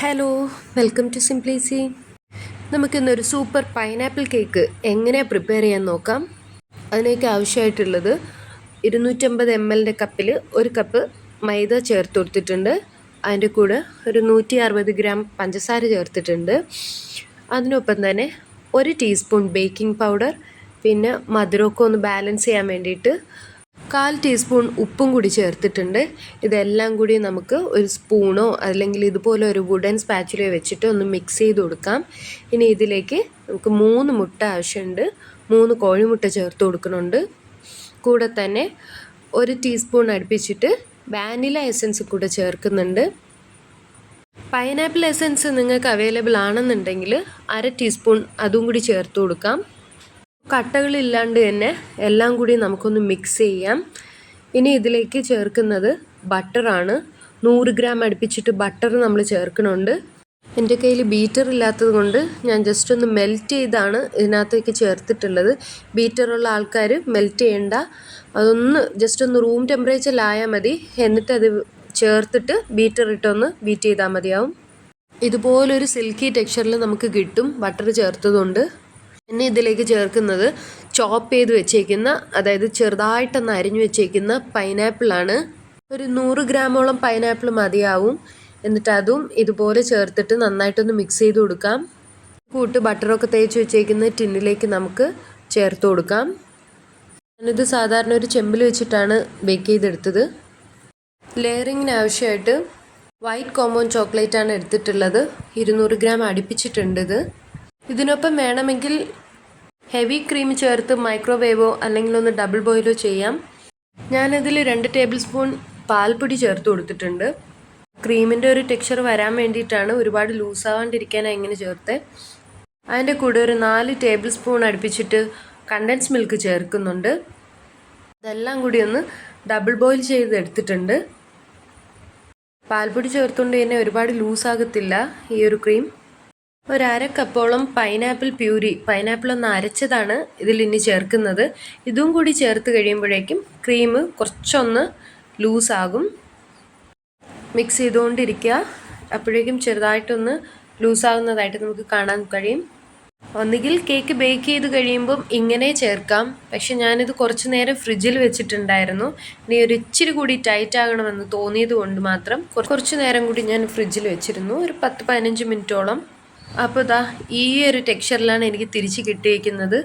Hello, welcome to Simplicy. നമുക്കിന്നൊരു super pineapple cake എങ്ങനെയാണ് prepare ചെയ്യാൻ നോക്കാം. അതിനേക്ക് ആവശ്യമായിട്ടുള്ളത് 250 ml കപ്പിൽ 1 കപ്പ് മൈദ ചേർത്ത് കൊടുത്തിട്ടുണ്ട്. അതിൻ്റെ കൂടെ ഒരു 160 ഗ്രാം പഞ്ചസാര ചേർത്തിട്ടുണ്ട്. അതിനൊപ്പം തന്നെ 1 ടീസ്പൂൺ ബേക്കിംഗ് പൗഡർ, പിന്നെ മധുരമൊക്കെ ഒന്ന് ബാലൻസ് ചെയ്യാൻ വേണ്ടിയിട്ട് 1/4 ടീസ്പൂൺ ഉപ്പും കൂടി ചേർത്തിട്ടുണ്ട്. ഇതെല്ലാം കൂടി നമുക്ക് ഒരു സ്പൂണോ അല്ലെങ്കിൽ ഇതുപോലെ ഒരു വുഡൻ സ്പാച്ചുലയോ വെച്ചിട്ട് ഒന്ന് മിക്സ് ചെയ്ത് കൊടുക്കാം. ഇനി ഇതിലേക്ക് നമുക്ക് 3 മുട്ട ആവശ്യമുണ്ട്. 3 കോഴിമുട്ട ചേർത്ത് കൊടുക്കുന്നുണ്ട്. കൂടെ തന്നെ 1 ടീസ്പൂൺ അടുപ്പിച്ചിട്ട് വാനില എസൻസ് കൂടെ ചേർക്കുന്നുണ്ട്. പൈനാപ്പിൾ എസൻസ് നിങ്ങൾക്ക് അവൈലബിൾ ആണെന്നുണ്ടെങ്കിൽ 1/2 ടീസ്പൂൺ അതും കൂടി ചേർത്ത് കൊടുക്കാം. കട്ടകളില്ലാണ്ട് തന്നെ എല്ലാം കൂടി നമുക്കൊന്ന് മിക്സ് ചെയ്യാം. ഇനി ഇതിലേക്ക് ചേർക്കുന്നത് ബട്ടറാണ്. 100 ഗ്രാം അടുപ്പിച്ചിട്ട് ബട്ടർ നമ്മൾ ചേർക്കണുണ്ട്. എൻ്റെ കയ്യിൽ ബീറ്റർ ഇല്ലാത്തത് കൊണ്ട് ഞാൻ ജസ്റ്റ് ഒന്ന് മെൽറ്റ് ചെയ്താണ് ഇതിനകത്തേക്ക് ചേർത്തിട്ടുള്ളത്. ബീറ്ററുള്ള ആൾക്കാർ മെൽറ്റ് ചെയ്യണ്ട, അതൊന്ന് ജസ്റ്റ് ഒന്ന് റൂം ടെമ്പറേച്ചറിലായാൽ മതി. എന്നിട്ട് അത് ചേർത്തിട്ട് ബീറ്റർ ഇട്ടൊന്ന് ബീറ്റ് ചെയ്താൽ മതിയാവും. ഇതുപോലൊരു സിൽക്കി ടെക്സ്ചറിൽ നമുക്ക് കിട്ടും ബട്ടർ ചേർത്തതുകൊണ്ട്. പിന്നെ ഇതിലേക്ക് ചേർക്കുന്നത് ചോപ്പ് ചെയ്ത് വെച്ചേക്കുന്ന, അതായത് ചെറുതായിട്ടൊന്ന് അരിഞ്ഞു വെച്ചേക്കുന്ന പൈനാപ്പിളാണ്. ഒരു 100 ഗ്രാമോളം പൈനാപ്പിൾ മതിയാവും. എന്നിട്ട് അതും ഇതുപോലെ ചേർത്തിട്ട് നന്നായിട്ടൊന്ന് മിക്സ് ചെയ്ത് കൊടുക്കാം. കൂട്ട് ബട്ടറൊക്കെ തേച്ച് വെച്ചേക്കുന്ന ടിന്നിലേക്ക് നമുക്ക് ചേർത്ത് കൊടുക്കാം. ഞാനിത് സാധാരണ ഒരു ചെമ്പിൽ വെച്ചിട്ടാണ് ബേക്ക് ചെയ്തെടുത്തത്. ലെയറിങ്ങിന് ആവശ്യമായിട്ട് വൈറ്റ് കോമ്പൗണ്ട് ചോക്ലേറ്റാണ് എടുത്തിട്ടുള്ളത്. 200 ഗ്രാം അടുപ്പിച്ചിട്ടുണ്ട്. ഇതിനൊപ്പം വേണമെങ്കിൽ ഹെവി ക്രീം ചേർത്ത് മൈക്രോവേവോ അല്ലെങ്കിൽ ഒന്ന് ഡബിൾ ബോയിലോ ചെയ്യാം. ഞാനതിൽ 2 ടേബിൾ സ്പൂൺ പാൽപ്പൊടി ചേർത്ത് കൊടുത്തിട്ടുണ്ട്. ക്രീമിൻ്റെ ഒരു ടെക്സ്ചർ വരാൻ വേണ്ടിയിട്ടാണ്, ഒരുപാട് ലൂസാവാണ്ടിരിക്കാനാണ് ഇങ്ങനെ ചേർത്ത്. അതിൻ്റെ കൂടെ ഒരു 4 ടേബിൾ സ്പൂൺ അടുപ്പിച്ചിട്ട് കണ്ടൻസ് മിൽക്ക് ചേർക്കുന്നുണ്ട്. ഇതെല്ലാം കൂടി ഒന്ന് ഡബിൾ ബോയിൽ ചെയ്തെടുത്തിട്ടുണ്ട്. പാൽപ്പൊടി ചേർത്തുകൊണ്ട് തന്നെ ഒരുപാട് ലൂസാകത്തില്ല ഈ ഒരു ക്രീം. ഒരു 1/2 കപ്പോളം പൈനാപ്പിൾ പ്യൂരി, പൈനാപ്പിൾ ഒന്ന് അരച്ചതാണ് ഇതിൽ ഇനി ചേർക്കുന്നത്. ഇതും കൂടി ചേർത്ത് കഴിയുമ്പോഴേക്കും ക്രീം കുറച്ചൊന്ന് ലൂസാകും. മിക്സ് ചെയ്തുകൊണ്ടിരിക്കുക. അപ്പോഴേക്കും ചെറുതായിട്ടൊന്ന് ലൂസാകുന്നതായിട്ട് നമുക്ക് കാണാൻ കഴിയും. ഒന്നുകിൽ കേക്ക് ബേക്ക് ചെയ്ത് കഴിയുമ്പം ഇങ്ങനെ ചേർക്കാം, പക്ഷെ ഞാനിത് കുറച്ച് നേരം ഫ്രിഡ്ജിൽ വെച്ചിട്ടുണ്ടായിരുന്നു. ഇനി ഒരു ഇച്ചിരി കൂടി ടൈറ്റ് ആകണമെന്ന് തോന്നിയത് കൊണ്ട് മാത്രം കുറച്ച് നേരം കൂടി ഞാൻ ഫ്രിഡ്ജിൽ വെച്ചിരുന്നു, ഒരു 10-15 മിനിറ്റോളം. അപ്പോൾ ഈ ഒരു ടെക്സ്ചറിലാണ് എനിക്ക് തിരിച്ച് കിട്ടിയിരിക്കുന്നത്.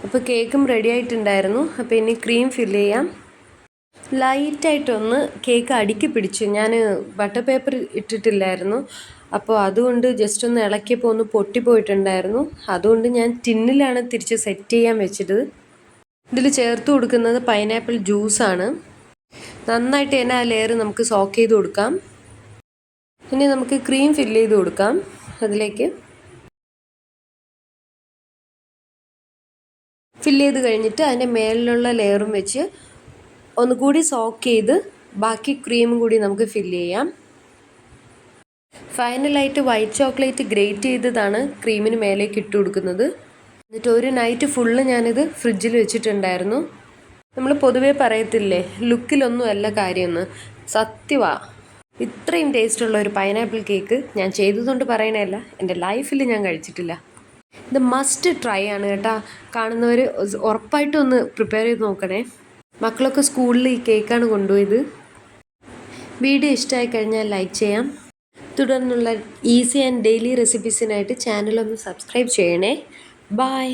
അപ്പോൾ കേക്കും റെഡി ആയിട്ടുണ്ടായിരുന്നു. അപ്പോൾ ഇനി ക്രീം ഫില്ല് ചെയ്യാം. ലൈറ്റായിട്ടൊന്ന് കേക്ക് അടുക്കി പിടിച്ചു. ഞാൻ ബട്ടർ പേപ്പർ ഇട്ടിട്ടില്ലായിരുന്നു, അപ്പോൾ അതുകൊണ്ട് ജസ്റ്റ് ഒന്ന് ഇളക്കിയപ്പോൾ ഒന്ന് പൊട്ടിപ്പോയിട്ടുണ്ടായിരുന്നു. അതുകൊണ്ട് ഞാൻ ടിന്നിലാണ് തിരിച്ച് സെറ്റ് ചെയ്യാൻ വെച്ചത്. ഇതിൽ ചേർത്ത് കൊടുക്കുന്നത് പൈനാപ്പിൾ ജ്യൂസാണ്. നന്നായിട്ട് തന്നെ ആ ലെയർ നമുക്ക് സോക്ക് ചെയ്ത് കൊടുക്കാം. ഇനി നമുക്ക് ക്രീം ഫില്ല് ചെയ്ത് കൊടുക്കാം. അതിലേക്ക് ഫില്ല് ചെയ്ത് കഴിഞ്ഞിട്ട് അതിൻ്റെ മേലിലുള്ള ലെയറും വെച്ച് ഒന്നുകൂടി സോക്ക് ചെയ്ത് ബാക്കി ക്രീമും കൂടി നമുക്ക് ഫില്ല് ചെയ്യാം. ഫൈനലായിട്ട് വൈറ്റ് ചോക്ലേറ്റ് ഗ്രേറ്റ് ചെയ്തതാണ് ക്രീമിന് മേലേക്ക് ഇട്ട് കൊടുക്കുന്നത്. എന്നിട്ട് ഒരു നൈറ്റ് ഫുള്ള് ഞാനിത് ഫ്രിഡ്ജിൽ വെച്ചിട്ടുണ്ടായിരുന്നു. നമ്മൾ പൊതുവേ പറയത്തില്ലേ, ലുക്കിലൊന്നും അല്ല കാര്യമെന്ന്. സത്യമാണ്. ഇത്രയും ടേസ്റ്റുള്ള ഒരു പൈനാപ്പിൾ കേക്ക് ഞാൻ ചെയ്തതുകൊണ്ട് പറയണതല്ല, എൻ്റെ ലൈഫിൽ ഞാൻ കഴിച്ചിട്ടില്ല. ഇത് മസ്റ്റ് ട്രൈ ആണ് കേട്ടോ. കാണുന്നവർ ഉറപ്പായിട്ടും ഒന്ന് പ്രിപ്പയർ ചെയ്ത് നോക്കണേ. മക്കളൊക്കെ സ്കൂളിൽ ഈ കേക്കാണ് കൊണ്ടുപോയത്. വീഡിയോ ഇഷ്ടമായി കഴിഞ്ഞാൽ ലൈക്ക് ചെയ്യാം. തുടർന്നുള്ള ഈസി ആൻഡ് ഡെയിലി റെസിപ്പീസിനായിട്ട് ചാനലൊന്ന് സബ്സ്ക്രൈബ് ചെയ്യണേ. ബൈ.